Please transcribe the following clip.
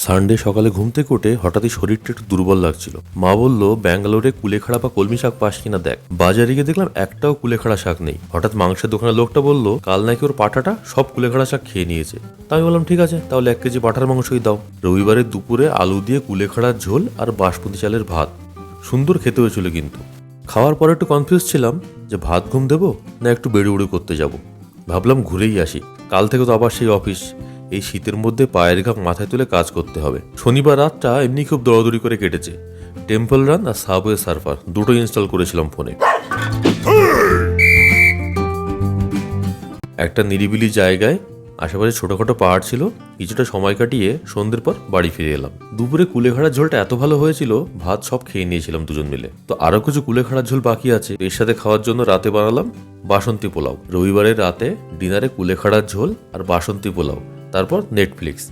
Sunday সকালে ঘুম থেকে উঠে হঠাৎই শরীরটা একটু দুর্বল লাগছিল। মা বলল ব্যাঙ্গালোরে কুলেখাড়া বা কলমি শাক পাস কিনা দেখ। বাজারে গিয়ে দেখলাম একটাও কুলেখাড়া শাক নেই। হঠাৎ মাংসের দোকানের লোকটা বলল কাল নাকি ওর পাঠাটা সব কুলেখাড়া শাক খেয়ে নিয়েছে। তা আমি বললাম ঠিক আছে, তাহলে 1 কেজি পাঠার মাংসই দাও। রবিবারের দুপুরে আলু দিয়ে কুলেখাড়ার ঝোল আর বাসমতি চালের ভাত, সুন্দর খেতে হয়েছিল। কিন্তু খাওয়ার পরে একটু কনফিউজ ছিলাম যে ভাত ঘুম দেবো না একটু বেড়ে উড়ে করতে যাব। ভাবলাম ঘুরেই আসি, কাল থেকে তো আবার সেই অফিস। এই শীতের মধ্যে পায়ের ঘাম মাথায় তুলে কাজ করতে হবে। শনিবার রাতটা এমনি খুব দৌড়াদৌড়ি করে কেটেছে। টেম্পল রান আর সাবওয়ে সার্ফার দুটো ইনস্টল করেছিলাম ফোনে। একটা নিরিবিলি জায়গায়, আশেপাশে ছোটখাটো পাহাড় ছিল। কিছুটা সময় কাটিয়ে সন্ধ্যের পর বাড়ি ফিরে এলাম। দুপুরে কুলেখাড়ার ঝোলটা এত ভালো হয়েছিল, ভাত সব খেয়ে নিয়েছিলাম দুজন মিলে। তো আরো কিছু কুলেখাড়ার ঝোল বাকি আছে, এর সাথে খাওয়ার জন্য রাতে বানালাম বাসন্তী পোলাও। রবিবারের রাতে ডিনারে কুলেখাড়ার ঝোল আর বাসন্তী পোলাও, তারপর নেটফ্লিক্স।